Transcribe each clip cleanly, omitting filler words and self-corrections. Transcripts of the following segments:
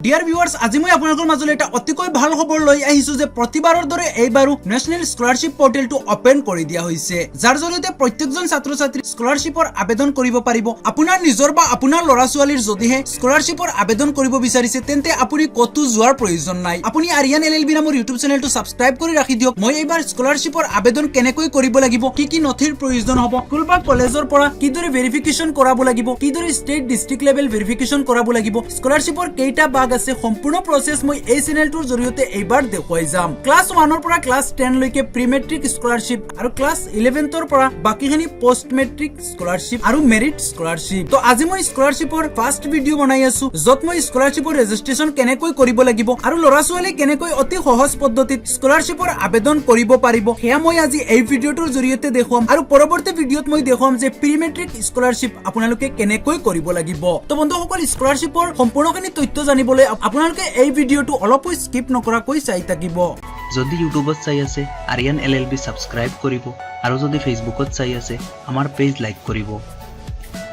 dear ভিউৱাৰ্স আজি মই আপোনালোকৰ মাজলৈ এটা অতিকৈ ভাল খবৰ লৈ আহিছো যে প্ৰতিবাৰৰ দৰে এইবাৰো নেশনেল স্কলাৰশ্বিপ পৰ্টেলটো ওপেন কৰি দিয়া হৈছে যাৰ জৰিয়তে প্ৰত্যেকজন ছাত্ৰ-ছাত্ৰী স্কলাৰশ্বিপৰ আবেদন কৰিব পাৰিব আপোনাৰ নিজৰ বা আপোনাৰ ল'ৰা-ছোৱালীৰ যদিহে স্কলাৰশ্বিপৰ আবেদন কৰিব বিচাৰিছে তেন্তে আপুনি কতো যোৱাৰ প্ৰয়োজন নাই আপুনি আৰিয়ান এলএলবি নামৰ ইউটিউব চেনেলটো সাবস্ক্ৰাইব কৰি ৰাখি দিয়ক মই এইবাৰ স্কলাৰশ্বিপৰ আবেদন কেনেকৈ কৰিব লাগিব কি নথিৰ প্ৰয়োজন হ'ব স্কুল বা কলেজৰ পৰা কিদৰে ভেৰিফিকেচন কৰাব লাগিব কিদৰে ষ্টেট ডিস্ট্ৰিক্ট লেভেল ভেৰিফিকেচন কৰাব লাগিব স্কলাৰশ্বিপৰ কেইটা আছে সম্পূৰ্ণ প্ৰসেস মই এই চেনেলটোৰ জৰিয়তে এইবাৰ দেখুৱাই যাম ক্লাস 1 ৰ পৰা ক্লাস 10 লৈকে প্ৰি মেট্ৰিক স্কলাৰশ্বিপ আৰু ক্লাস 11 ৰ পৰা বাকিখিনি পোষ্ট মেট্ৰিক স্কলাৰশ্বিপ আৰু মেৰিট স্কলাৰশ্বিপ তো আজি মই স্কলাৰশ্বিপৰ ফাৰ্স্ট ভিডিও বনাই আছো যত মই স্কলাৰশ্বিপৰ ৰেজিষ্ট্ৰেচন কেনেকৈ কৰিব লাগিব আৰু ল'ৰা-ছোৱালী কেনেকৈ অতি সহজ পদ্ধতিত স্কলাৰশ্বিপৰ আবেদন কৰিব পাৰিব হেয়া মই আজি এই ভিডিওটোৰ জৰিয়তে দেখুৱাম আৰু পৰৱৰ্তী ভিডিওত মই দেখুৱাম যে প্ৰি মেট্ৰিক স্কলাৰশ্বিপ আপোনালোকে কেনেকৈ কৰিব লাগিব তো বন্ধুসকল স্কলাৰশ্বিপৰ সম্পূৰ্ণখিনি তথ্য জানিবলৈ আপোনালোকে এই ভিডিওটো অলপো স্কিপ নকৰাকৈ চাই থাকিব যদি ইউটিউবত চাই আছে আৰিয়ান এলএলবি সাবস্ক্ৰাইব কৰিব আৰু যদি ফেসবুকত চাই আছে আমাৰ পেজ লাইক কৰিব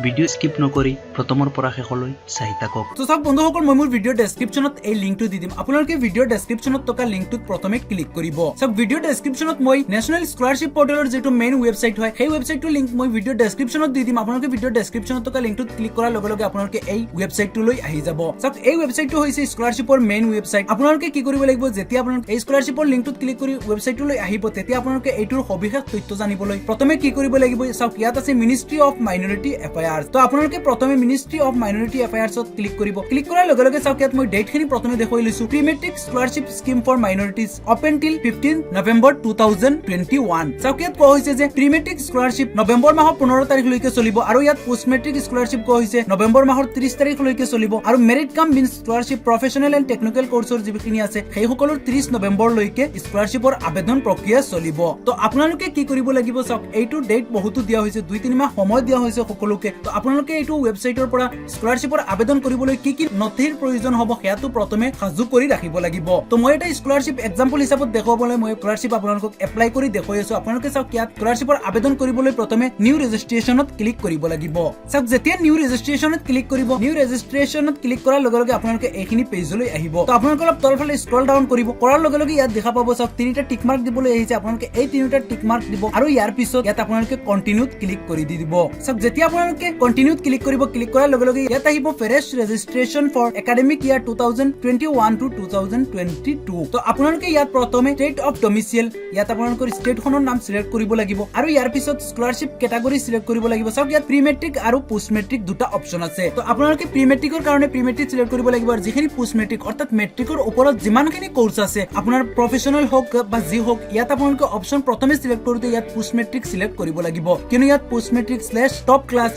ভিডিও স্কিপ নকৰি প্ৰথমৰ পৰা শেষলৈ চাই থাকক তো সব বন্ধুসকল মই মোৰ ভিডিও ডেসক্ৰিপচনত এই লিংকটো দি দিম আপোনালোকে ভিডিও ডেসক্ৰিপচনত থকা লিংকটোত প্ৰথমে ক্লিক কৰিব সব ভিডিও ডেসক্ৰিপচনত মই নেশনেল স্কলাৰশ্বিপ পৰ্টেলৰ যেটো মেইন ৱেবসাইট হয় সেই ৱেবসাইটৰ লিংক মই ভিডিও ডেসক্ৰিপচনত দি দিম আপোনালোকে ভিডিও ডেসক্ৰিপচনত থকা লিংকটোত ক্লিক কৰাৰ লগে লগে আপোনালোকে এই ৱেবসাইটটোলৈ আহি যাব সব এই ৱেবসাইটটো হৈছে স্কলাৰশ্বিপৰ মেইন ৱেবসাইট আপোনালোকে কি কৰিব লাগিব যেতিয়া আপোনালোকে এই স্কলাৰশ্বিপৰ লিংকটোত ক্লিক কৰি ৱেবসাইটটোলৈ আহিব তেতিয়া আপোনালোকে এইটোৰ সবিশেষ তথ্য জানিবলৈ প্ৰথমে কি কৰিব লাগিব সব ইয়াত আছে মিনিষ্ট্ৰি অফ মাইনৰিটি এফেয়াৰ্স তো আপোনালোকে প্ৰথমে মিনিষ্ট্ৰি অফ মাইনৰিটি এফেয়াৰ্ছত ক্লিক কৰিব ক্লিক কৰাৰ লগে লগে চাওক ইয়াত মই ডেটখিনি প্ৰথমে দেখুৱাই লৈছো pre matric scholarship scheme for minorities open till 15 November 2021 চাওক ইয়াত কোৱা হৈছে যে প্ৰি মেট্ৰিক স্কলাৰশ্বিপ নৱেম্বৰ মাহৰ 15 তাৰিখলৈকে চলিব আৰু ইয়াত পোষ্ট মেট্ৰিক স্কলাৰশ্বিপ কোৱা হৈছে নৱেম্বৰ মাহৰ 30 তাৰিখলৈকে চলিব আৰু merit cum means scholarship professional and technical কোৰ্ছৰ যিখিনি আছে সেই সকলৰ 30 নৱেম্বৰলৈকে স্কলাৰশ্বিপৰ আবেদন প্ৰক্ৰিয়া চলিব তো আপোনালোকে কি কৰিব লাগিব চাওক এইটো ডেট বহুতো দিয়া হৈছে 2-3 মাহ সময় দিয়া হৈছে সকলোকে তো আপোনালোকে এইটো ৱেবসাইটৰ পৰা স্কলাৰশ্বিপৰ আবেদন কৰিবলৈ কি নথিৰ প্ৰয়োজন হ'ব হেয়াটো প্ৰথমে সাজু কৰি ৰাখিব লাগিব তো মই এটা স্কলাৰশ্বিপ এক্সাম্পল হিচাপত দেখুৱাবলৈ মই স্কলাৰশ্বিপ আপোনালোকক এপ্লাই কৰি দেখুৱাই আছো আপোনালোকে চাওক ইয়াত স্কলাৰশ্বিপৰ আবেদন কৰিবলৈ প্ৰথমে নিউ ৰেজিষ্ট্ৰেচনত ক্লিক কৰিব লাগিব চাওক যেতিয়া নিউ ৰেজিষ্ট্ৰেচনত ক্লিক কৰিব নিউ ৰেজিষ্ট্ৰেচনত ক্লিক কৰাৰ লগে লগে আপোনালোকে এইখিনি পেজলৈ আহিব তো আপোনালোকে অলপ তলফালে স্ক্ৰল ডাউন কৰিব কৰাৰ লগে লগে ইয়াত দেখা পাব চাওক তিনিটা টিক মাৰ্ক দিবলৈ আহিছে আপোনালোকে এই তিনিটা টিক মাৰ্ক দিব আৰু ইয়াৰ পিছত ইয়াত আপোনালোকে কন্টিনিউত ক্লিক কৰি দিব চাওক যেতিয়া আপোনালোকে কন্টিনিউত ক্লিক কৰিব ক্লিক কৰাৰ লগে লগে ইয়াত আহিব fresh registration for academic year 2021 to 2022 তো আপোনালোকে ইয়াত প্ৰথমে ষ্টেট অফ ডমিসাইল ইয়াত আপোনালোকৰ ষ্টেটখনৰ নাম সিলেক্ট কৰিব লাগিব আৰু ইয়াৰ পিছত স্কলাৰশ্বিপ কেটাগৰী সিলেক্ট কৰিব লাগিব চাওক ইয়াত প্ৰি মেট্ৰিক আৰু পোষ্ট মেট্ৰিক দুটা অপচন আছে তো আপোনালোকে প্ৰি মেট্ৰিকৰ কাৰণে প্ৰি মেট্ৰিক সিলেক্ট কৰিব লাগিব আৰু যিখিনি পোষ্ট মেট্ৰিক অৰ্থাৎ মেট্ৰিকৰ ওপৰত যিমানখিনি কোৰ্ছ আছে আপোনাৰ প্ৰফেশনেল হওক বা যি হওক ইয়াত আপোনালোকে অপচন প্ৰথমে সিলেক্ট কৰোতে ইয়াত পোষ্ট মেট্ৰিক সিলেক্ট কৰিব লাগিব কিয়নো ইয়াত post matric /top class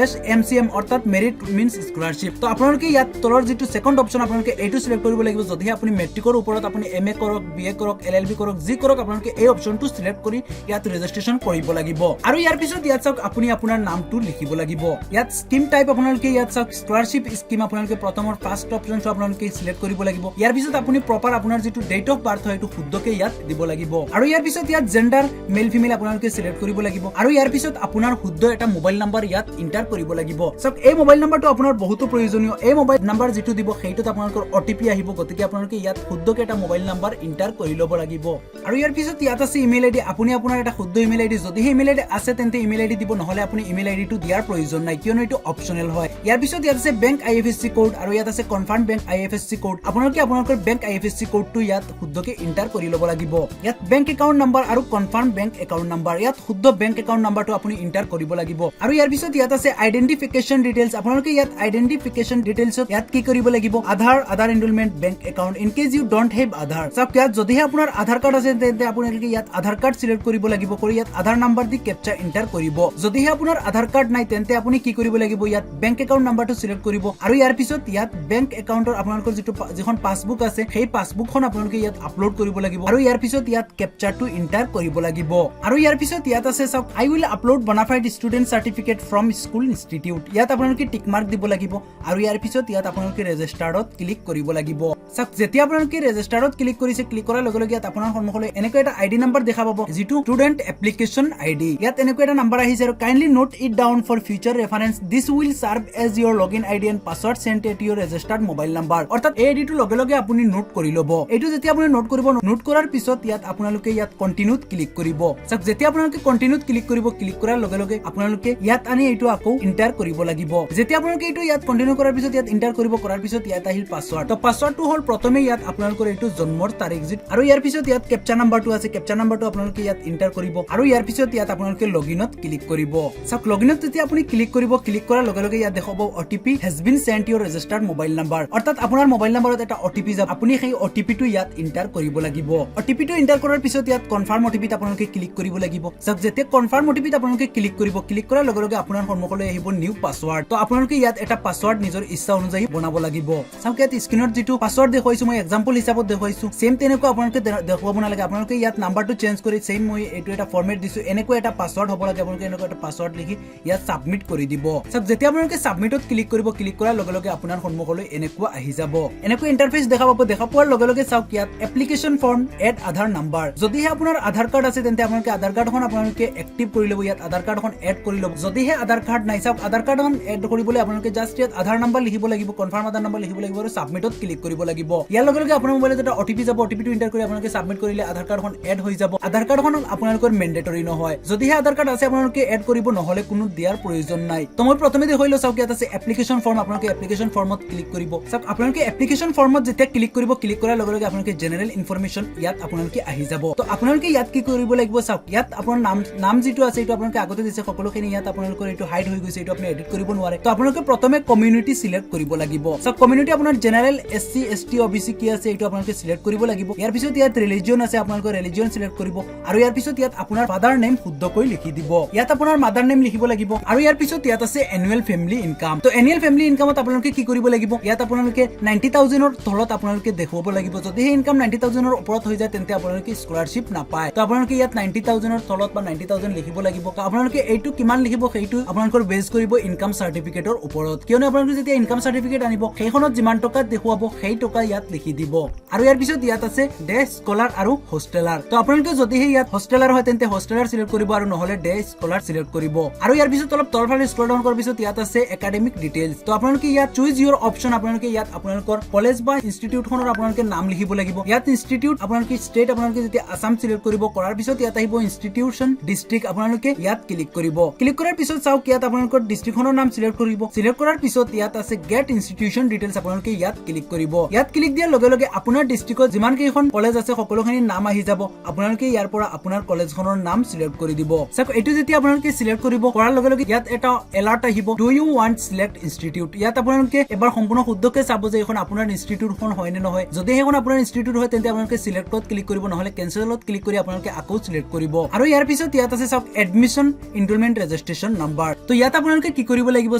/MCM অৰ্থাৎ মেৰিট মিন্স স্কলাৰশ্বিপ তো আপোনালোকে ইয়াত তলৰ যেটো সেকেন্ড অপচন আপোনালোকে এইটো সিলেক্ট কৰিব লাগিব যদি আপুনি মেট্ৰিকৰ ওপৰত আপুনি MA কৰক BA কৰক LLB কৰক যি কৰক আপোনালোকে এই অপচনটো সিলেক্ট কৰি ইয়াত ৰেজিষ্ট্ৰেচন কৰিব লাগিব আৰু ইয়াৰ পিছত ইয়াত চাওক আপুনি আপোনাৰ নামটো লিখিব লাগিব ইয়াত স্কিম টাইপ আপোনালোকে ইয়াত চাওক স্কলাৰশ্বিপ স্কিম আপোনালোকে প্ৰথমৰ ফাৰ্স্ট অপচনটো আপোনালোকে সিলেক্ট কৰিব লাগিব ইয়াৰ পিছত আপুনি প্ৰপাৰ আপোনাৰ যেটো ডেট অফ বাৰ্থ হয় এটো শুদ্ধকে ইয়াত দিব লাগিব আৰু ইয়াৰ পিছত ইয়াত জেন্ডাৰ মেল ফিমেল আপোনালোকে সিলেক্ট কৰিব লাগিব আৰু ইয়াৰ পিছত আপোনাৰ শুদ্ধ এটা মোবাইল নাম্বাৰ ইয়াত এন্টাৰ কৰিব লাগিব চাওক এই মোবাইল নাম্বাৰটো আপোনাৰ বহুতো প্ৰয়োজনীয় এই মোবাইল নাম্বাৰ যেটো দিব সেইটোত আপোনালোকৰ OTP আহিব গতিকে আপোনালোকে ইয়াত শুদ্ধকে এটা মোবাইল নাম্বাৰ এন্টাৰ কৰি ল'ব লাগিব আৰু ইয়াৰ পিছত ইয়াত আছে ইমেইল আইডি আপুনি আপোনাৰ এটা শুদ্ধ ইমেইল আইডি যদি ইমেইল আইডি আছে তেন্তে ইমেইল আইডি দিব নহলে আপুনি ইমেইল আইডিটো দিয়াৰ প্ৰয়োজন নাই কিয়নো এটো অপচনেল হয় ইয়াৰ পিছত ইয়াত আছে বেংক IFSC কোড আৰু ইয়াত আছে কনফাৰ্ম বেংক IFSC কোড আপোনালোকে আপোনালোকৰ বেংক IFSC কোডটো ইয়াত শুদ্ধকে এন্টাৰ কৰি ল'ব লাগিব ইয়াত বেংক একাউন্ট নাম্বাৰ আৰু কনফাৰ্ম বেংক একাউন্ট নাম্বাৰ ইয়াত শুদ্ধ বেংক একাউন্ট নাম্বাৰটো আপুনি এন্টাৰ কৰিব লাগিব আৰু ইয়াৰ পিছত ইয়াত আছে আইডেন্টিফিকেশন ডিটেইলছ আপোনালোকে ইয়াত আইডেন্টিফিকেশন ডিটেইলছত ইয়াত কি কৰিব লাগিব Aadhaar enrolment bank account in case you don't have Aadhaar চাওক ইয়াত যদি আপোনাৰ আধাৰ কাৰ্ড আছে তেন্তে আপোনালোকে ইয়াত আধাৰ কাৰ্ড সিলেক্ট কৰিব লাগিব কৰি ইয়াত আধাৰ নাম্বাৰ দি ক্যাপচা এন্টাৰ কৰিব যদি আপোনাৰ আধাৰ কাৰ্ড নাই তেন্তে আপুনি কি কৰিব লাগিব ইয়াত বেংক একাউন্ট নাম্বাৰটো সিলেক্ট কৰিব আৰু ইয়াৰ পিছত ইয়াত বেংক একাউন্টৰ আপোনালোকৰ যিখন পাসবুক আছে সেই পাসবুকখন আপোনালোকে ইয়াত আপলোড কৰিব লাগিব আৰু ইয়াৰ পিছত ইয়াত ক্যাপচাটো এন্টাৰ কৰিব লাগিব আৰু ইয়াৰ পিছত ইয়াত আছে চাওক I will upload bona fide student certificate from school institute ইয়াত আপোনালোকে টিক মাৰ্ক দিব লাগিব আৰু ইয়াৰ পিছত ইয়াত আপোনালোকে ৰেজিষ্টাৰত ক্লিক কৰিব লাগিব চাওক যেতিয়া আপোনালোকে ৰেজিষ্টাৰত ক্লিক কৰিছে ক্লিক কৰাৰ লগে লগে ইয়াত আপোনাৰ সন্মুখলৈ এনেকৈ এটা আইডি নাম্বাৰ দেখা পাব যিটো ষ্টুডেন্ট এপ্লিকেশন আইডি ইয়াত এনেকৈ এটা নাম্বাৰ আহিছে আৰু kindly note it down for future reference this will serve as your login ID and password sent at your registered mobile number অৰ্থাৎ এই আইডিটো লগে লগে আপুনি নোট কৰি ল'ব এইটো যেতিয়া আপুনি নোট কৰিব নোট কৰাৰ পিছত ইয়াত আপোনালোকে ইয়াত কন্টিনিউত ক্লিক কৰিব চাওক যেতিয়া আপোনালোকে কন্টিনিউত ক্লিক কৰিব ক্লিক কৰাৰ লগে লগে আপোনালোকে ইয়াত আনি এইটো আকৌ এন্টাৰ কৰিব লাগিব যেতিয়া আপোনালোকে এইটো ইয়াত কন্টিনিউ কৰাৰ পিছত ইয়াত এন্টাৰ কৰিব কৰাৰ পিছত ইয়াত আহিল পাছৱৰ্ড তো পাছৱৰ্ডটো হ'ল প্ৰথমে ইয়াত আপোনালোকৰ এইটো জন্মৰ তাৰিখ আৰু ইয়াৰ পিছত ইয়াত কেপচা নাম্বাৰটো আছে কেপচা নাম্বাৰটো আপোনালোকে ইয়াত এন্টাৰ কৰিব আৰু ইয়াৰ পিছত ইয়াত আপোনালোকে লগইনত ক্লিক কৰিব চাওক লগইনত যেতিয়া আপুনি ক্লিক কৰিব ক্লিক কৰাৰ লগে লগে ইয়াত দেখাব OTP has been sent your registered mobile number অৰ্থাৎ আপোনাৰ মোবাইল নাম্বাৰত এটা ওটিপি যাব আপুনি সেই ওটিপিটো ইয়াত এন্টাৰ কৰিব লাগিব ওটিপিটো এন্টাৰ কৰাৰ পিছত ইয়াত কনফাৰ্ম ওটিপিত আপোনালোকে ক্লিক কৰিব লাগিব চাওক যেতিয়া কনফাৰ্ম ওটিপিত আপোনালোকে ক্লিক কৰিব ক্লিক কৰাৰ লগে লগে আপোনাৰ সন্মুখলৈ আহিব নিউ পাছৱৰ্ড তো আপোনালোকে ইয়াত এটা পাছৱৰ্ড নিজৰ ইচ্ছা অনুযায়ী বনাব লাগিব চাওক ইয়াত স্ক্ৰিনত যেটো পাছৱৰ্ড দেখুৱাইছো মই এক্সাম্পল হিচাপত দেখুৱাইছো সেম তেনেকুৱা আপোনালোকে দেখুৱাব নালাগে আপোনালোকে ইয়াত নাম্বাৰটো চেঞ্জ কৰি সেম মই এইটো এটা ফৰমেট দিছো এনেকুৱা এটা পাছৱৰ্ড হ'ব লাগে আপোনালোকে এনেকুৱা এটা পাছৱৰ্ড লিখি ইয়াত সাবমিট কৰি দিব চাওক যেতিয়া আপোনালোকে সাবমিটত ক্লিক কৰিব ক্লিক কৰাৰ লগে লগে আপোনাৰ সন্মুখলৈ এনেকুৱা আহি যাব এনেকুৱা ইন্টাৰফেস দেখা পাব দেখা পোৱাৰ লগে লগে চাওক ইয়াত এপ্লিকেশন ফৰ্ম এড আধাৰ নাম্বাৰ যদিহে আপোনাৰ আধাৰ কাৰ্ড আছে তেন্তে আপোনালোকে আধাৰ কাৰ্ডখন আপোনালোকে এক্টিভ কৰি ল'ব ইয়াত আধাৰ কাৰ্ডখন এড কৰি ল'ব যদিহে আধাৰ কাৰ্ড নাই চাওক আধাৰ কাৰ্ডখন এড কৰিবলৈ আপোনালোকে জাষ্ট ইয়াত আধাৰ নাম্বাৰ লিখিব লাগিব কনফাৰ্ম আধাৰ নাম্বাৰ লিখিব লাগিব আৰু সাবমিটত ক্লিক কৰিব লাগিব ইয়াৰ লগে লগে আপোনাৰ মোবাইলত এটা ওটিপি যাব ওটিপিটো এন্টাৰ কৰি আপোনালোকে সাবমিট কৰিলে আধাৰ কাৰ্ডখন এড হৈ যাব আধাৰ কাৰ্ডখন আপোনালোকৰ মেন্ডেটৰি নহয় যদিহে আধাৰ কাৰ্ড আছে আপোনালোকে এড কৰিব নহলে কোনো দিয়াৰ প্ৰয়োজন নাই তো মই প্ৰথমে দেখুৱাইলো চাওক ইয়াত আছে এপ্লিকেশন ফৰ্ম আপোনালোকে এপ্লিকেশন ফৰ্মত ক্লিক কৰিব চাওক আপোনালোকে এপ্লিকেশন ফৰ্মত যেতিয়া ক্লিক কৰিব ক্লিক কৰাৰ লগে লগে আপোনালোকে জেনাৰেল ইনফৰমেশন ইয়াত আপোনালোকে আহি যাব তো আপোনালোকে ইয়াত কি কৰিব লাগিব চাওক ইয়াত আপোনাৰ নাম যেটো আছে এইটো আপোনালোকে আগতে দিছে সকলোখিনি ইয়াত আপোনালোকৰ এইটো হাইড হৈ গৈছে এইটো আপুনি এডিট কৰিব নোৱাৰে তো আপোনালোকে প্ৰথমে কমিউনিটি সিলেক্ট কৰিব লাগিব চাওক কমিউনিটি আপোনাৰ জেনাৰেল এসসি এসটি ওবিসি কি আছে এইটো আপোনালোকে সিলেক্ট কৰিব লাগিব ইয়াৰ পিছত ইয়াত ৰিলিজিয়ন আছে আপোনালোকে ৰিলিজিয়ন সিলেক্ট কৰিব আৰু ইয়াৰ পিছত ইয়াত আপোনাৰ ফাদাৰ নেম শুদ্ধকৈ লিখি দিব ইয়াত আপোনাৰ মাদাৰ নেম লিখিব লাগিব আৰু ইয়াৰ পিছত ইয়াত আছে এনুৱেল ফেমিলি ইনকাম তো এনুৱেল ফেমিলি ইনকামত আপোনালোকে কি কৰিব লাগিব ইয়াত আপোনালোকে 90000 ৰ তলত আপোনালোকে দেখুৱাব লাগিব যদি হে ইনকাম 90000 ৰ ওপৰত হৈ যায় তেন্তে আপোনালোকে স্কলাৰশ্বিপ নাপায় তো আপোনালোকে ইয়াত 90000 ৰ তলত বা 90000 লিখিব লাগিব তো আপোনালোকে এইটো কিমান লিখিব সেইটো আপোনালোকৰ বেছ কৰিব ইনকাম সাৰ্টিফিকেটৰ ওপৰত কিয়নো আপোনালোকে যেতিয়া ইনকাম সাৰ্টিফিকেট আনিব সেইখনত যিমান টকা দেখুৱাব সেই টকা ইয়াত লিখি দিব আৰু ইয়াৰ পিছত ইয়াত আছে ডে স্কলাৰ আৰু হোষ্টেলাৰ তো আপোনালোকে যদি হে ইয়াত হোষ্টেলাৰ হয় তেন্তে হোষ্টেলাৰ সিলেক্ট কৰিব আৰু নহলে ডে স্কলাৰ সিলেক্ট কৰিব আৰু ইয়াৰ পিছত অলপ তলফালে স্ক্ৰল ডাউন কৰাৰ পিছত ইয়াত আছে একাডেমিক ডিটেইলছ তো আপোনালোকে ইয়াত চুজ ইয়োৰ অপচন আপোনালোকে ইয়াত আপোনালোকৰ কলেজ বা ইনষ্টিটিউটখনৰ আপোনালোকে নাম লিখিব লাগিব ইয়াত ইনষ্টিটিউট আপোনালোকে ষ্টেট আপোনালোকে যেতিয়া আসাম সিলেক্ট কৰিব কৰাৰ পিছত ইয়াত আহিব ইনষ্টিটিউশন ডিস্ট্ৰিক্ট আপোনালোকে ইয়াত ক্লিক কৰিব ক্লিক কৰাৰ পিছত চাওক ইয়াত আপোনালোকৰ ডিস্ট্ৰিক্টখনৰ নাম সিলেক্ট কৰিব সিলেক্ট কৰাৰ পিছত ইয়াত আছে গেট ইনষ্টিটিউশন ডিটেইলছ আপোনালোকে ইয়াত ক্লিক কৰিব ইয়াত ক্লিক দিয়াৰ লগে লগে আপোনাৰ ডিস্ট্ৰিক্টত যিমান কেইখন কলেজ আছে সকলোখিনি নাম আহি যাব আপোনালোকে ইয়াৰ পৰা আপোনাৰ কলেজখনৰ নাম সিলেক্ট কৰি দিব চাওক এইটো যেতিয়া আপোনালোকে সিলেক্ট কৰিব কৰাৰ লগে লগে ইয়াত এটা এলাৰ্ট আহিব do you want select institute ইয়াত আপোনালোকে এবাৰ সম্পূৰ্ণ শুদ্ধকৈ চাব যে এখন আপোনাৰ ইনষ্টিটিউটখন হয় নে নহয় যদি এখন আপোনাৰ ইনষ্টিটিউট হয় তেন্তে আপোনালোকে সিলেক্টত ক্লিক কৰিব নহলে কেনসেলত ক্লিক কৰি আপোনালোকে আকৌ সিলেক্ট কৰিব আৰু ইয়াৰ পিছত ইয়াত আছে চাওক এডমিশন এনৰোলমেন্ট ৰেজিষ্ট্ৰেচন নাম্বাৰ তো ইয়াত আপোনালোকে কি কৰিব লাগিব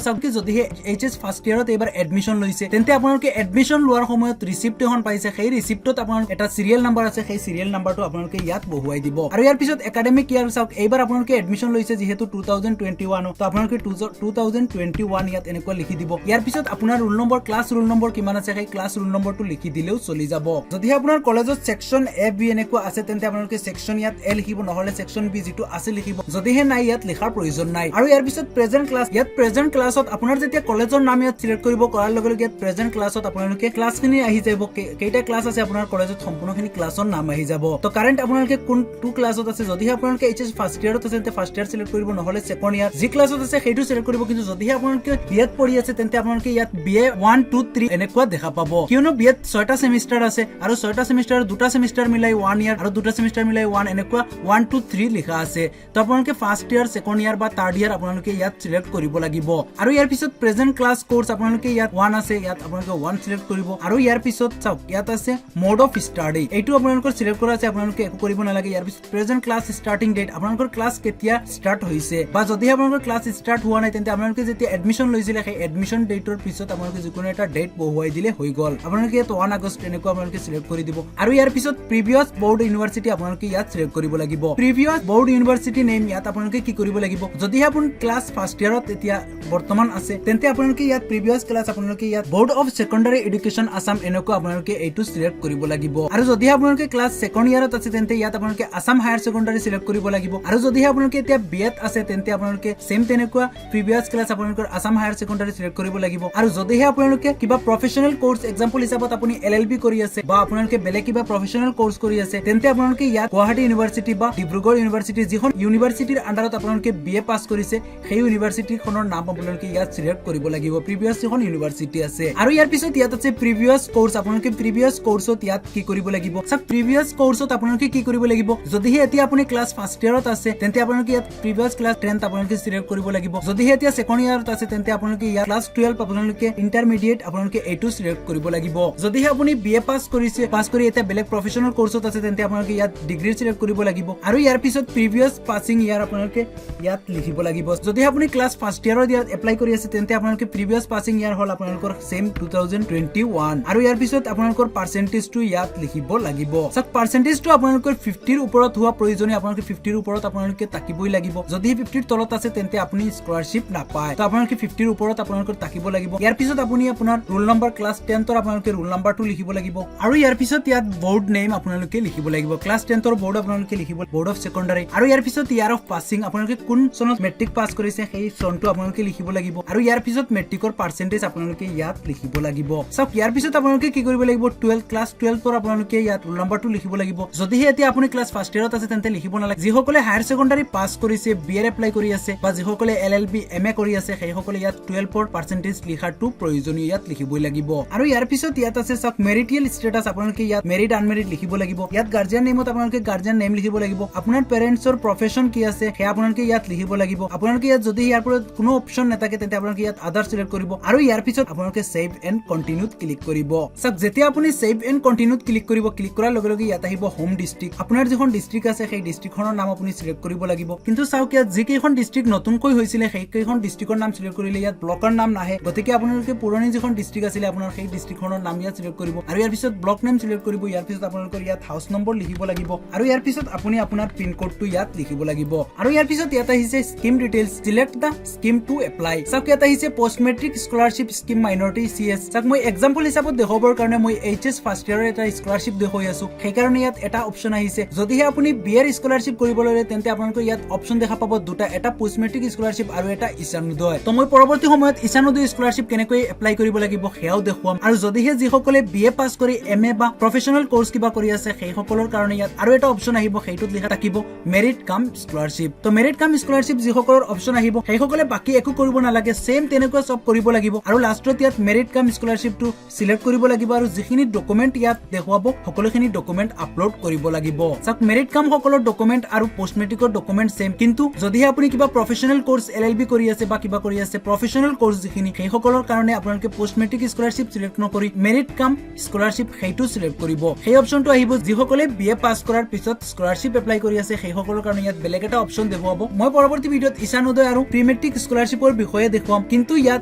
চাওক কি যদি এইচএস ফাৰ্ষ্ট ইয়াৰত এবাৰ এডমিশন লৈছে তেন্তে আপোনালোকে এডমিশন লোৱাৰ সময়ত ৰিসিপ্ট এখন পাইছে সেই ৰিসিপ্টত আপোনাৰ এটা সিৰিয়েল নাম্বাৰ আছে সেই সিৰিয়েল নাম্বাৰটো আপোনালোকে ইয়াত বহুৱাই দিব আৰু ইয়াৰ পিছত একাডেমিক ইয়াৰ চাওক এইবাৰ আপোনালোকে এডমিশন লৈছে যেহেতু 2021 তো আপোনালোকে 2021 ইয়াত এনেকুৱা লিখি দিব ইয়াৰ পিছত আপোনাৰ roll number class roll number কিমান আছে সেই ক্লাছ ৰোল নম্বৰটো লিখি দিলেও চলি যাব যদি আপোনাৰ কলেজত সেকশন এ বি এনেকুৱা আছে তেন্তে আপোনালোকে সেকশন ইয়াত এ লিখিব নহলে সেকশন বি যেটো আছে লিখিব যদিহে নাই ইয়াত লিখাৰ প্ৰয়োজন নাই আৰু ইয়াৰ পিছত প্ৰেজেন্ট ক্লাছ ইয়াত প্ৰেজেন্ট ক্লাছত আপোনাৰ যেতিয়া কলেজৰ নাম ইয়াত সিলেক্ট কৰিব কৰাৰ লগে লগে ইয়াত প্ৰেজেন্ট ক্লাছত আপোনালোকে ক্লাছখিনি আহি যাব কেইটা ক্লাছ আছে আপোনাৰ কলেজত সম্পূৰ্ণখিনি ক্লাছৰ নাম আহি যাব তো কাৰেন্ট আপোনালোকে কোন টু ক্লাছত আছে যদিহে আপোনালোকে এইচএস ফাৰ্ষ্ট ইয়াৰত আছে তেন্তে ফাৰ্ষ্ট ইয়াৰ সিলেক্ট কৰিব নহলে সেকেন্ড ইয়াৰ যি ক্লাছত আছে সেইটো সিলেক্ট কৰিব কিন্তু যদিহে আপোনালোকে বিএত পঢ়ি আছে তেন্তে আপোনালোকে ইয়াত বিএ 1 2 3 এনেকুৱা দেখা পাব কিয়নো বিএত 6টা সেমিস্টাৰ আছে আৰু 6টা সেমিস্টাৰ দুটা সেমিস্টাৰ মিলাই 1 ইয়াৰ আৰু দুটা সেমিস্টাৰ মিলাই 1 এনেকুৱা 1 2 3 লিখা আছে তো আপোনালোকে ফাৰ্ষ্ট ইয়াৰ সেকেন্ড ইয়াৰ বা থাৰ্ড ইয়াৰ আপোনালোকে ইয়াত সিলেক্ট কৰিব লাগিব আৰু ইয়াৰ পিছত প্ৰেজেন্ট ক্লাছ কোৰ্স আপোনালোকে ইয়াত 1 আছে ইয়াত আপোনালোকে 1 সিলেক্ট কৰিব আৰু ইয়াৰ পিছত চাওক ইয়াত আছে মোড অফ ষ্টাডি এইটো আপোনালোকৰ সিলেক্ট কৰা আছে আপোনালোকে একো কৰিব নালাগে ইয়াৰ পিছত প্ৰেজেন্ট ক্লাছ ষ্টাৰ্টিং ডেট আপোনালোকৰ ক্লাছ কেতিয়া ষ্টাৰ্ট হৈছে বা যদি আপোনালোকৰ ক্লাছ ষ্টাৰ্ট হোৱা নাই তেন্তে আপোনালোকে যেতিয়া এডমিশন লৈছিলে সেই এডমিশন ডেটৰ পিছত আপোনালোকে যিকোনো এটা ডেট বহুৱাই দিলে হৈ গল আপোনালোকে ইয়াত 1 আগষ্ট এনেকুৱা আপোনালোকে সিলেক্ট কৰি দিব আৰু ইয়াৰ পিছত প্ৰিভিয়াছ বৰ্ড ইউনিভাৰ্চিটি আপোনালোকে ইয়াত সিলেক্ট কৰিব লাগিব প্ৰিভিয়াছ বৰ্ড ইউনিভাৰ্চিটি নেম ইয়াত আপোনালোকে কি কৰিব লাগিব যদি আপুনি ক্লাছ ফাৰ্ষ্ট ইয়াৰত এতিয়া বৰ্তমান আছে তেন্তে আপোনালোকে ইয়াত প্ৰিভিয়াছ ক্লাছ আপোনালোকে ইয়াত board of secondary education Assam এনেকুৱা আপোনালোকে এইটো সিলেক্ট কৰিব লাগিব আৰু যদি আপোনালোকে ক্লাছ সেকেন্ড ইয়াৰত আছে তেন্তে ইয়াত আপোনালোকে আসাম হায়াৰ সেকেন্ডাৰী সিলেক্ট কৰিব লাগিব আৰু যদি আপোনালোকে এতিয়া বিএত আছে তেন্তে আপোনালোকে সেম তেনেকুৱা প্ৰিভিয়াস ক্লাছ আপোনালোকৰ আসাম হায়াৰ সেকেন্ডাৰী সিলেক্ট কৰিব লাগিব আৰু যদিহে আপোনালোকে কিবা প্ৰফেশনাল কোৰ্স এক্সাম্পল হিচাপত আপুনি এলএলবি কৰি আছে বা আপোনালোকে বেলেগ কিবা প্ৰফেশনাল কোৰ্স কৰি আছে তেন্তে আপোনালোকে ইয়াত গুৱাহাটী ইউনিভাৰ্সিটি বা ডিব্ৰুগড় ইউনিভাৰ্সিটি যিখন ইউনিভাৰ্সিটিৰ আন্ডাৰত আপোনালোকে বিএ পাস কৰিছে সেই ইউনিভাৰ্সিটিখনৰ নাম আপোনালোকে ইয়াত সিলেক্ট কৰিব লাগিব প্ৰিভিয়াস যিখন ইউনিভাৰ্সিটি আছে আৰু ইয়াৰ পিছত ইয়াত আছে প্ৰিভিয়াস কোৰ্স আপোনালোকে প্ৰিভিয়াস কোৰ্সত ইয়াত কি কৰিব লাগিব সব প্ৰিভিয়াস কোৰ্সত আপোনালোকে কি কৰিব লাগিব যদিহে এতিয়া আপুনি ক্লাছ ফাৰ্ষ্ট ইয়াৰত আছে তেন্তে আপোনালোকে ইয়াত প্ৰিভিয়াস ক্লাছ 10 আপোনালোকে সিলেক্ট কৰিব লাগিব যদিহে এতিয়া সেকেন্ড ইয়াৰত আছে তেন্তে আপোনালোকে ইয়াত ক্লাছ 12 আপোনালোকে ইন্টাৰমিডিয়েট আপোনালোকে এইটো সিলেক্ট কৰিব লাগিব যদিহে আপুনি বিএ পাস কৰিছে পাস কৰি এটা বেলেগ প্ৰফেশনাল কোৰ্সত আছে তেন্তে আপোনালোকে ইয়াত ডিগ্ৰী সিলেক্ট কৰিব লাগিব আৰু ইয়াৰ পিছত প্ৰিভিয়াস পাসিং ইয়াৰ আপোনালোকে ইয়াত লিখিব লাগিব যদিহে আপুনি ক্লাছ ফাৰ্ষ্ট ইয়াৰত ইয়াত এপ্লাই কৰি আছে তেন্তে আপোনালোকে প্ৰিভিয়াস পাসিং ইয়াৰ হল আপোনালোকৰ সেম 2021 আৰু ইয়াৰ পিছত আপোনালোকৰ পাৰ্সেন্টেজটো ইয়াত লিখিব লাগিব সব পাৰ্সেন্টেজটো আপোনালোকৰ 50 ৰ ওপৰত হোৱা প্ৰয়োজনীয় আপোনালোকে 50 ৰ ওপৰত আপোনালোকে তাকিবই লাগিব যদি 50 ৰ তলত আছে তেন্তে আপুনি স্কলাৰশ্বিপ নাপায় তো আপোনালোকে 50 ৰ ওপৰত আপোনালোকৰ তাকিব লাগিব ইয়াৰ পিছত আপুনি আপোনাৰ ৰোল নম্বৰ ক্লাছ 10 ৰ আপোনালোকে ৰোল নম্বৰটো লিখিব লাগিব আৰু ইয়াৰ পিছত ইয়াত বোৰ্ড নেম আপোনালোকে লিখিব লাগিব ক্লাছ 10 ৰ বোৰ্ড আপোনালোকে লিখিব বোৰ্ড অফ সেকেন্ডাৰী আৰু ইয়াৰ পিছত ইয়াৰ অফ পাসিং আপোনালোকে কোন চনত মেট্ৰিক পাস কৰিছে সেই চনটো আপোনালোকে লিখিব লাগিব আৰু ইয়াৰ পিছত মেট্ৰিকৰ পাৰ্সেন্টেজ আপোনালোকে ইয়াত লিখিব লাগিব সব ইয়াৰ পিছত আপোনালোকে কি কৰিব লাগিব 12 ক্লাছ 12 ৰ আপোনালোকে ইয়াত ৰোল নম্বৰটো লিখিব লাগিব যদিহে এতিয়া আপুনি ক্লাছ ফাৰ্ষ্ট ইয়াৰত আছে তেন্তে লিখিব নালাগে যিসকলে হায়াৰ সেকেন্ডাৰী পাস কৰিছে বিএৰ এপ্লাই কৰি আছে বা যিসকলে এলএলবি এমএ কৰি আছে সেইসকলে ইয়াত 12 ৰ পাৰ্সেন্টেজ লিখাটো প্ৰয়োজনীয় ইয়াত লিখিবই লাগিব আৰু ইয়াৰ পিছত ইয়াত আছে সব মেৰিটিয়েল ষ্টেটাস আপোনালোকে ইয়াত মেৰিট আনমেৰিট লিখিব লাগিব ইয়াত গাৰ্জিয়ান নেমত আপোনালোকে গাৰ্জিয়ান নেম লিখিব লাগিব আপোনাৰ পেৰেন্টছৰ প্ৰফেশন কি আছে হে আপোনালোকে ইয়াত লিখিব লাগিব আপোনালোকে ইয়াত যদি ইয়াৰ পৰা কোনো অপচন নাথাকে তেন্তে আপোনালোকে ইয়াত আদাৰ সিলেক্ট কৰিব আৰু ইয়াৰ পিছত আপোনালোকে সেভ এণ্ড কন্টিনিউত ক্লিক কৰিব সব যেতিয়া আপুনি সেভ এণ্ড কন্টিনিউত ক্লিক কৰিব ক্লিক কৰাৰ লগে লগে ইয়াত আহিব হোম ডিস্ট্ৰিক্ট আপোনাৰ যিখন ডিস্ট্ৰিক্ট আছে সেই ডিস্ট্ৰিক্টখনৰ নাম আপুনি সিলেক্ট কৰিব লাগিব কিন্তু চাওক ইয়াত যিকেইখন ডিস্ট্ৰিক্ট নতুনকৈ হৈছিলে সেইকেইখন ডিস্ট্ৰিক্টৰ নাম সিলেক্ট কৰিলে ইয়াত ব্লকৰ নাম নাহে গতিকে আপোনালোকে পুৰণি যিখন ডিস্ট্ৰিক্ট আছিল আপোনাৰ সেই ডিস্ট্ৰিক্টখনৰ নাম ইয়াত সিলেক্ট কৰিব আৰু ইয়াৰ পিছত ব্লক নেম সিলেক্ট কৰিব ইয়াৰ পিছত আপোনালোকৰ ইয়াত হাউস নম্বৰ লিখিব লাগিব আৰু ইয়াৰ পিছত আপুনি আপোনাৰ পিন কোডটো ইয়াত লিখিব লাগিব আৰু ইয়াৰ পিছত ইয়াত আহিছে স্কিম ডিটেইলছ সিলেক্ট দা স্কিম টু এপ্লাই চাওক ইয়াত আহিছে post matric scholarship scheme minority CS চাওক মই এক্সাম্পল হিচাপত দেখাবৰ কাৰণে মই এইচএস ফাৰ্ষ্ট ইয়াৰৰ এটা স্কলাৰশ্বিপ দেখুৱাই আছো সেইকাৰণে ইয়াত এটা অপচন আহিছে যদিহে আপুনি বিএৰ স্কলাৰশ্বিপ কৰিবলৈ তেন্তে আপোনালোকে ইয়াত অপচন দেখা পাব দুটা এটা পোষ্ট মেট্ৰিক স্কলাৰশ্বিপ আৰু এটা ঈশানোদয় তো মই পৰৱৰ্তী সময়ত ঈশানোদয় স্কলাৰশ্বিপ কেনেকৈ এপ্লাই কৰিব লাগিব সেয়াও দেখুৱাম আৰু যদিহে যিসকলে বিএ পাস কৰি এমএ বা প্ৰফেশনাল কোৰ্স কিবা কৰি আছে সেইসকলৰ কাৰণে ইয়াত আৰু এটা অপচন আহিব সেইটোত লিখা থাকিব মেৰিট কাম স্কলাৰশ্বিপ তো মেৰিট কাম স্কলাৰশ্বিপ যিসকলৰ অপচন আহিব সেইসকলে বাকি একো কৰিব নালাগে সেম তেনেকুৱা সব কৰিব লাগিব আৰু লাষ্টত ইয়াত মেৰিট কাম স্কলাৰশ্বিপটো সিলেক্ট কৰিব লাগিব আৰু যিখিনি ডকুমেন্ট ইয়াত দেখুৱাব সকলোখিনি ডকুমেন্ট আপলোড কৰিব লাগিব চাওক মেৰিট কাম সকলৰ ডকুমেন্ট আৰু পোষ্ট মেট্ৰিকৰ ডকুমেন্ট সেম কিন্তু যদিহে আপুনি কিবা প্ৰফেশনাল কোৰ্স এলএলবি কৰি আছে বা কিবা কৰি আছে প্ৰফেশনাল কোৰ্স যিখিনি সেইসকলৰ কাৰণে আপোনালোকে পোষ্ট মেট্ৰিক স্কলাৰশ্বিপ সিলেক্ট নকৰি মেৰিট কাম স্কলাৰশ্বিপ সেইটো সিলেক্ট কৰিব সেই অপচনটো আহিব যিসকলে বিএ পাস কৰাৰ পিছত স্কলাৰশ্বিপ এপ্লাই কৰি আছে সেইসকলৰ কাৰণে ইয়াত বেলেগ এটা অপচন দেখুৱাব মই পৰৱৰ্তী ভিডিঅত ঈশানোদয় আৰু প্ৰি মেট্ৰিক স্কলাৰশ্বিপৰ বিষয়ে দেখুৱাম কিন্তু ইয়াত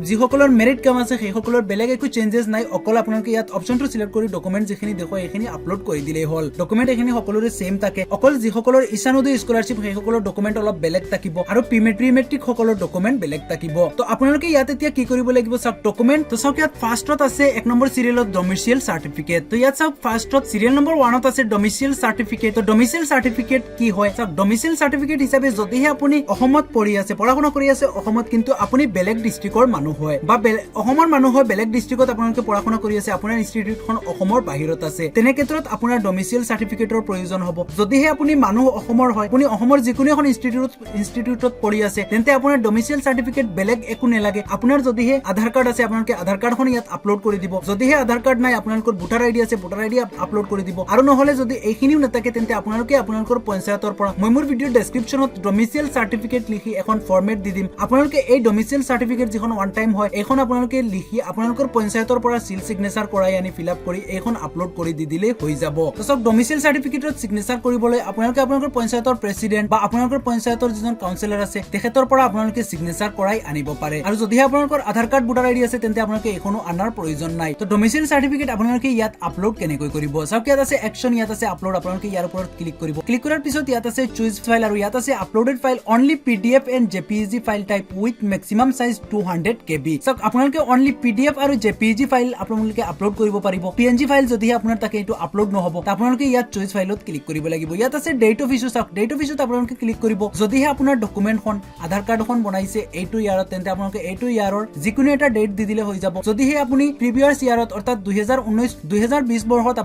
যিসকলৰ মেৰিট কাম আছে সেইসকলৰ বেলেগ একো চেঞ্জেছ নাই অকল আপোনালোকে ইয়াত অপচনটো সিলেক্ট কৰি ডকুমেন্ট যিখিনি দেখুৱাই এইখিনি আপলোড কৰি দিলেই হ'ল ডকুমেন্ট এইখিনি সকলোৰে সেম থাকে অকল যিসকলৰ ঈশানোদয় স্কলাৰশ্বিপ সেইসকলৰ ডকুমেন্ট অলপ বেলেগ থাকিব আৰু প্ৰি মেট্ৰিক সকলৰ ডকুমেন্ট বেলেগ থাকিব তো আপোনালোকে ইয়াত এতিয়া কি কৰিব লাগিব চাওক ডকুমেন্ট তো চাওক ইয়াত ফাৰ্ষ্টত আছে 1 নম্বৰ সিৰিয়েলত ডমিচিয়েল সাৰ্টিফিকেট তো ইয়াত চাওক ফাৰ্ষ্টত সিৰিয়েল নম্বৰ 1ত আছে ডমিচিয়েল সাৰ্টিফিকেট তো ডমিচিয়েল সাৰ্টিফিকেট কি হয় চাওক ডমিচিয়েল সাৰ্টিফিকেট হিচাপে যদিহে আপুনি অসমত পঢ়ি আছে পঢ়া শুনা কৰি আছে অসমত কিন্তু আপুনি বেলেগ ডিস্ট্ৰিক্টৰ মানুহ হয় বা অসমৰ মানুহ হয় বেলেগ ডিস্ট্ৰিক্টত আপোনালোকে পঢ়া শুনা কৰি আছে আপোনাৰ ইনষ্টিটিউটখন অসমৰ বাহিৰত আছে তেনে ক্ষেত্ৰত আপোনাৰ ডমিচিয়েল সাৰ্টিফিকেটৰ প্ৰয়োজন হ'ব যদিহে আপুনি মানুহ অসমৰ হয় আপুনি অসমৰ যিকোনো এখন ইনষ্টিটিউটত পঢ়ি আছে তেন্তে আপোনাৰ ডমিচিয়েল সাৰ্টিফিকেট বেলেগ একো নালাগে আপোনাৰ যদিহে আধাৰ কাৰ্ড আছে আপোনালোকে আধাৰ কাৰ্ডখন ইয়াত আপলোড কৰি দিব যদিহে আধাৰ কাৰ্ড নাই আপোনালোকৰ ভোটাৰ আইডি আছে ভোটাৰ আইডি আপলোড কৰি দিব আৰু নহলে যদি এইখিনিও নাথাকে তেন্তে আপোনালোকে আপোনালোকৰ পঞ্চায়তৰ পৰা মই মোৰ ভিডিঅ ডেসক্ৰিপচনত ডমিচিয়েল সাৰ্টিফিকেট লিখি এখন ফৰমেট দি দিম আপোনালোকে এই ডমিচিয়েল সাৰ্টিফিকেট যিখন ওয়ান টাইম হয় এইখন আপোনালোকে লিখি আপোনালোকৰ পঞ্চায়তৰ পৰা সিল সিগনেচাৰ কৰাই আনি ফিল আপ কৰি এইখন আপলোড কৰি দি দিলে হৈ যাব তো সব ডমিচিয়েল সাৰ্টিফিকেটত সিগনেচাৰ কৰিবলৈ আপোনালোকে আপোনালোকৰ পঞ্চায়তৰ প্ৰেসিডেন্ট বা আপোনালোকৰ পঞ্চায়তৰ যিজন কাউন্সিলৰ আছে তেখেতৰ পৰা আপোনালোকে সিগনেচাৰ কৰাই আনিব পাৰে আৰু যদিহে আপোনালোকৰ আধাৰ কাৰ্ড ভোটাৰ আইডি আছে তেন্তে আপোনালোকে এইখনো আনাৰ প্ৰয়োজন নাই তো ডমিচিয়েল সাৰ্টিফিকেট আপোনালোকে ইয়াত আপলোড কেনেকৈ কৰিব চাওক ইয়াত আছে একশন ইয়াত আছে আপলোড আপোনালোকে ইয়াৰ ওপৰত ক্লিক কৰিব ক্লিক কৰাৰ পিছত ইয়াত আছে চুজ ফাইল আৰু ইয়াত আছে uploaded file only PDF and JPEG file type with maximum size 200 KB চাওক আপোনালোকে অনলি পিডিএফ আৰু জেপিইজি ফাইল আপোনালোকে আপলোড কৰিব পাৰিব PNG ফাইল যদিহে আপোনাৰ তাকে এইটো আপলোড নহব আপোনালোকে ইয়াত চইচ ফাইলত ক্লিক কৰিব লাগিব ইয়াত আছে ডেট অফ ইছ্যু চাওক ডেট অফ ইছ্যুত আপোনালোকে ক্লিক কৰিব যদিহে আপোনাৰ ডকুমেন্টখন আধাৰ কাৰ্ডখন বনাইছে এইটো ইয়াৰত তেন্তে আপোনালোকে এইটো ইয়াৰৰ যিকোনো এটা ডেট দি দিলে হৈ যাব যদিহে আপুনি প্ৰিভিয়াছ ইয়াৰত অৰ্থাৎ 2019-2020 বৰ্ষত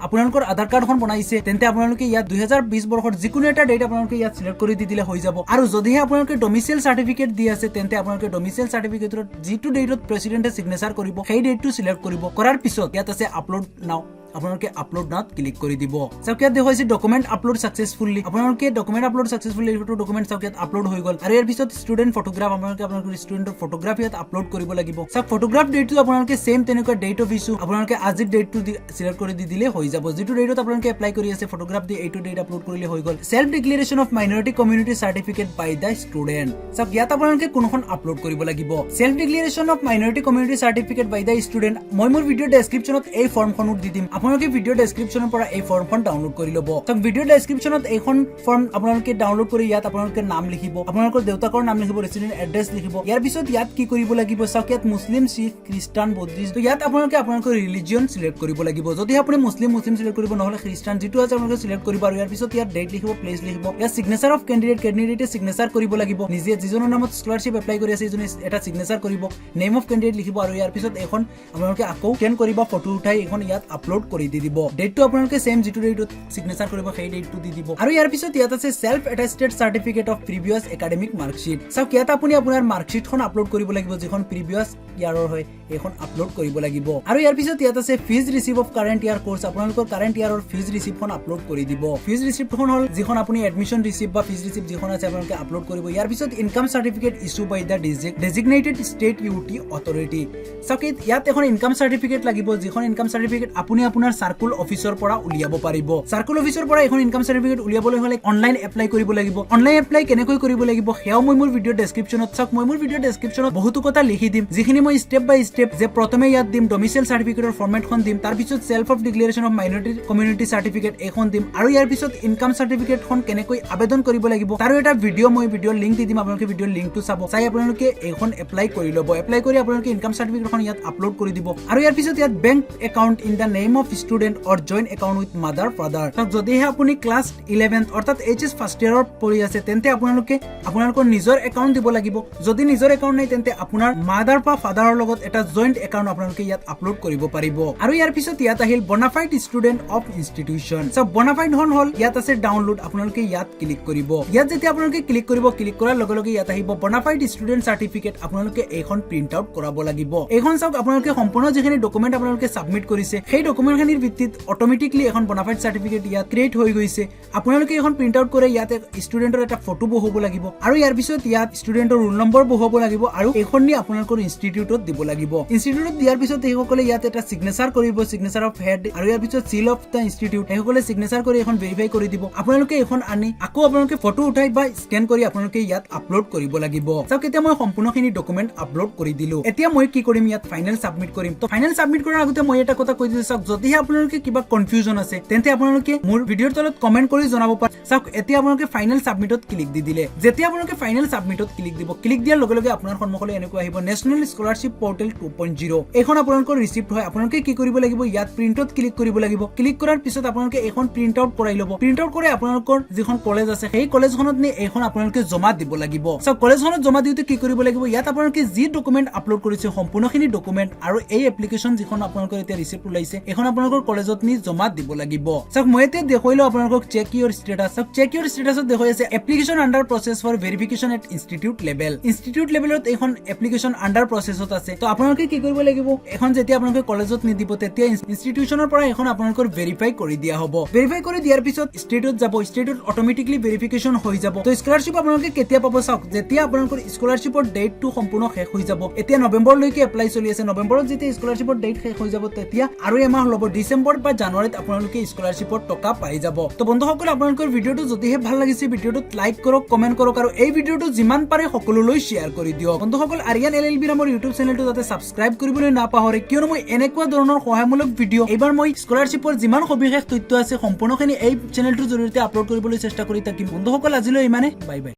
আপোনালোকৰ আধাৰ কাৰ্ডখন বনাইছে তেন্তে আপোনালোকে ইয়াত 2020 বৰ্ষৰ যিকোনো এটা ডেট আপোনালোকে ইয়াত সিলেক্ট কৰি দি দিলে হৈ যাব আৰু যদিহে আপোনালোকে ডমিসাইল সাৰ্টিফিকেট দি আছে তেন্তে আপোনালোকে ডমিসাইল সাৰ্টিফিকেটৰ যিটো ডেটত প্ৰেসিডেন্টে সিগনেচাৰ কৰিব সেই ডেটটো সিলেক্ট কৰিব কৰাৰ পিছত ইয়াত আছে আপলোড নাও আপোনালোকে আপলোড নাওত ক্লিক কৰি দিব চাওক ইয়াত দেখুৱাইছে ডকুমেন্ট আপলোড সাকসেসফুলি আপোনালোকে ডকুমেন্ট আপলোড সাকসেসফুলি এইটো ডকুমেন্ট চাওক ইয়াত আপলোড হৈ গল আৰু ইয়াৰ পিছত ষ্টুডেন্ট ফটোগ্ৰাফ আপোনালোকৰ ষ্টুডেন্টৰ ফটোগ্ৰাফ ইয়াত আপলোড কৰিব লাগিব চাওক ফটোগ্ৰাফ ডেটটো আপোনালোকে সেম তেনেকুৱা ডেট অফ ইছ্যু আপোনালোকে আজিৰ ডেটটো সিলেক্ট কৰি দি দিলে হৈ যাব যিটো ডেটত আপোনালোকে এপ্লাই কৰি আছে ফটোগ্ৰাফ দি এইটো ডেট আপলোড কৰিলে হৈ গল self declaration of minority community certificate by the student চাওক ইয়াত আপোনালোকে কোনখন আপলোড কৰিব লাগিব self declaration of minority community certificate by the student মই মোৰ ভিডিও ডেসক্ৰিপচনত এই ফৰ্মখনত দি দিম আপোনালোকে ভিডিও ডেসক্ৰিপচনৰ পৰা এই ফৰ্মখন ডাউনলোড কৰি ল'ব তো ভিডিও ডেসক্ৰিপচনত এইখন ফৰ্ম আপোনালোকে ডাউনলোড কৰি ইয়াত আপোনালোকে নাম লিখিব আপোনালোকৰ দেউতাকৰ নাম লিখিব ৰেসিডেন্ট এড্ৰেছ লিখিব ইয়াৰ পিছত ইয়াত কি কৰিব লাগিব চাওক ইয়াত মুছলিম শিখ খ্ৰীষ্টান বৌদ্ধিষ্ট তো ইয়াত আপোনালোকে আপোনালোকৰ ৰিলিজিয়ন সিলেক্ট কৰিব লাগিব যদি আপুনি মুছলিম সিলেক্ট কৰিব নহলে খ্ৰীষ্টান যেটো আছে আপোনালোকে সিলেক্ট কৰিব আৰু ইয়াৰ পিছত ইয়াত ডেট লিখিব প্লেস লিখিব ইয়াত সিগনেচাৰ অফ ক্যান্ডিডেটে সিগনেচাৰ কৰিব লাগিব নিজে যিজনৰ নামত স্কলাৰশ্বিপ এপ্লাই কৰি আছে ইজনে এটা সিগনেচাৰ কৰিব নেম অফ ক্যান্ডিডেট লিখিব আৰু ইয়াৰ পিছত এখন আপোনালোকে আকৌ স্ক্যান কৰিব ফটো উঠাই এখন ইয়াত আপলোড কৰি দি দিব ডেটটো আপোনালোকে সেম যেটো ডেটত সিগনেচাৰ কৰিব সেই ডেটটো দি দিব আৰু ইয়াৰ পিছত ইয়াত আছে self attested certificate of previous academic marksheet চাওক ইয়াত আপুনি আপোনাৰ মাৰ্কশিটখন আপলোড কৰিব লাগিব যিখন প্ৰিভিয়াছ ইয়াৰৰ হয় এখন আপলোড কৰিব লাগিব আৰু ইয়াৰ পিছত ইয়াত আছে fees receipt of current year course আপোনালোকৰ কাৰেন্ট ইয়াৰৰ ফিজ ৰিসিভখন আপলোড কৰি দিব ফিজ ৰিসিভখন হল যিখন আপুনি এডমিশন ৰিসিভ বা ফিজ ৰিসিভ যিখন আছে আপোনালোকে আপলোড কৰিব ইয়াৰ পিছত income certificate issue by the designated state UT authority চাওক ইয়াত এখন ইনকাম সাৰ্টিফিকেট লাগিব যিখন ইনকাম সাৰ্টিফিকেট আপুনি আপোনাৰ সাৰ্কুল অফিচৰ পৰা উলিয়াব পাৰিব সাৰ্কুল অফিচৰ পৰা এখন ইনকাম সাৰ্টিফিকেট উলিয়াবলৈ হলে অনলাইন এপ্লাই কৰিব লাগিব অনলাইন এপ্লাই কেনেকৈ কৰিব লাগিব হেও মই মোৰ ভিডিও ডেসক্ৰিপচনত চাওক মই মোৰ ভিডিও ডেসক্ৰিপচনত বহুতো কথা লিখি দিম যিখিনি মই স্টেপ বাই স্টেপ যে প্ৰথমে ইয়াত দিম ডমিসাইল সাৰ্টিফিকেটৰ ফৰমেটখন দিম তাৰ পিছত self of declaration of minority community certificate এখন দিম আৰু ইয়াৰ পিছত ইনকাম সাৰ্টিফিকেটখন কেনেকৈ আবেদন কৰিব লাগিব তাৰ এটা মই ভিডিও লিংক দি দিম আপোনালোকে ভিডিও লিংকটো চাব চাই আপোনালোকে এখন এপ্লাই কৰি ল'ব এপ্লাই কৰি আপোনালোকে ইনকাম সাৰ্টিফিকেটখন ইয়াত আপলোড কৰি দিব আৰু ইয়াৰ পিছত ইয়াত bank account in the name of student or joint account with mother father যদিহে আপুনি ক্লাছ 11 অৰ্থাৎ HS ফাৰ্ষ্ট ইয়াৰৰ পঢ়ি আছে তেন্তে আপোনালোকৰ নিজৰ একাউন্ট দিব লাগিব যদি নিজৰ একাউন্ট নাই তেন্তে আপোনাৰ মাদাৰ বা ফাদাৰৰ লগত এটা জইন্ট একাউন্ট আপোনালোকে ইয়াত আপলোড কৰিব পাৰিব আৰু ইয়াৰ পিছত ইয়াত আহিল বনাফাইড ষ্টুডেন্ট অফ ইনষ্টিটিউচন সব বনাফাইড হল ইয়াত আছে ডাউনলোড আপোনালোকে ইয়াত ক্লিক কৰিব ইয়াত যেতিয়া আপোনালোকে ক্লিক কৰিব ক্লিক কৰাৰ লগে লগে ইয়াত আহিব বনাফাইড ষ্টুডেন্ট সাৰ্টিফিকেট আপোনালোকে এইখন প্ৰিন্ট আউট কৰাব লাগিব এইখন চাওক আপোনালোকে সম্পূৰ্ণ যিখিনি ডকুমেন্ট আপোনালোকে সাবমিট কৰিছে সেই ডকুমেন্টখিনিৰ ভিত্তিত অটোমেটিকলি এখন বনাফাইড সাৰ্টিফিকেট ইয়াত ক্ৰিয়েট হৈ গৈছে আপোনালোকে এখন প্ৰিন্ট আউট কৰে ইয়াত ষ্টুডেন্টৰ এটা ফটো বহাব লাগিব আৰু ইয়াৰ পিছত ইয়াত ষ্টুডেন্টৰ ৰোল নম্বৰ বহাব লাগিব আৰু এইখন নি আপোনালোকৰ ইনষ্টিটিউটত দিব লাগিব ইনষ্টিটিউটত দিয়াৰ পিছত এইসকলে ইয়াত এটা সিগনেচাৰ কৰিব সিগনেচাৰ অফ হেড আৰু ইয়াৰ পিছত সিল অফ দা ইনষ্টিটিউট এইসকলে সিগনেচাৰ কৰি এখন ভেৰিফাই কৰি দিব আপোনালোকে এখন আনি আকৌ আপোনালোকে ফটো উঠাই বা স্ক্যান কৰি আপোনালোকে ইয়াত আপলোড কৰিব লাগিব চাওক এতিয়া মই সম্পূৰ্ণখিনি ডকুমেন্ট আপলোড কৰি দিলো এতিয়া মই কি কৰিম ইয়াত ফাইনেল সাবমিট কৰিম তো ফাইনেল সাবমিট কৰাৰ আগতে মই এটা কথা কৈ দিছো চাওক যদিহে আপোনালোকে কিবা কনফিউজন আছে তেন্তে আপোনালোকে মোৰ ভিডিওৰ তলত কমেন্ট কৰি জনাব পাৰে চাওক এতিয়া আপোনালোকে ফাইনেল সাবমিটত ক্লিক দি দিলে যেতিয়া আপোনালোকে ফাইনেল সাবমিটত ক্লিক দিব ক্লিক দিয়াৰ লগে লগে আপোনাৰ সন্মুখলৈ এনেকৈ আহিব নেশনেল স্কলাৰশ্বিপ পোৰ্টেল 2.0 এখন আপোনালোকৰ ৰিসিপ্ট হয় আপোনালোকে কি কৰিব লাগিব ইয়াত প্ৰিন্টত ক্লিক কৰিব লাগিব ক্লিক কৰাৰ পিছত আপোনালোকে এখন প্ৰিন্ট আউট কৰাই ল'ব প্ৰিন্ট আউট কৰি আপোনালোকৰ যিখন কলেজ আছে সেই কলেজখনত নি এখন আপোনালোকে জমা দিব লাগিব সব কলেজখনত জমা দিওতে কি কৰিব লাগিব ইয়াত আপোনালোকে যি ডকুমেন্ট আপলোড কৰিছে সম্পূৰ্ণখিনি ডকুমেন্ট আৰু এই এপ্লিকেশন যিখন আপোনালোকৰ এতিয়া ৰিসিপ্ট ওলাইছে এখন আপোনালোকৰ কলেজত নি জমা দিব লাগিব সব মই এতিয়া দেখুৱাইলো আপোনালোকক চেক ইউৰ ষ্টেটাস সব চেক ইউৰ ষ্টেটাসত দেখুৱাই আছে application under process for verification at institute লেভেলত এখন এপ্লিকেশন আন্ডাৰ প্ৰসেসত আছে তো আপোনালোকে কি কৰিব লাগিব এখন যেতিয়া আপোনালোকে কলেজত নি দিব তেতিয়া ইনষ্টিটিউশনৰ পৰা এখন আপোনালোকৰ ভেৰিফাই কৰি দিয়া হ'ব ভেৰিফাই কৰি দিয়াৰ পিছত ষ্টেটত যাব ষ্টেটত অটোমেটিকলি ভেৰিফিকেশন হৈ যাব তো স্কলাৰশ্বিপ আপোনালোকে কেতিয়া পাব চাওক যেতিয়া আপোনালোকৰ স্কলাৰশ্বিপৰ ডেটটো সম্পূৰ্ণ শেষ হৈ যাব এতিয়া নৱেম্বৰ লৈকে এপ্লাই চলি আছে নৱেম্বৰত যেতিয়া স্কলাৰশ্বিপৰ ডেট শেষ হৈ যাব তেতিয়া আৰু এমাহ ল'ব ডিসেম্বৰ বা জানুৱাৰীত আপোনালোকে স্কলাৰশ্বিপৰ টকা পাই যাব তো বন্ধুসকল আপোনালোকৰ ভিডিওটো যদিহে ভাল লাগিছে ভিডিওটোত লাইক কৰক কমেন্ট কৰক আৰু এই ভিডিওটো যিমান পাৰে সকলোলৈ শেয়াৰ কৰি দিয়ক বন্ধুসকল আৰিয়ান LLB নামৰ ইউটিউব চেনেলটো যাতে সাবস্ক্ৰাইব কৰিবলৈ নাপাহৰে কিয়নো মই এনেকুৱা ধৰণৰ সহায়মূলক ভিডিও এইবাৰ মই স্কলাৰশ্বিপৰ যিমান সবিশেষ তথ্য আছে সম্পূৰ্ণখিনি এই চেনেলটোৰ জৰিয়তে আপলোড কৰিবলৈ চেষ্টা কৰি থাকিম বন্ধুসকল আজিলৈ ইমানে বাই বাই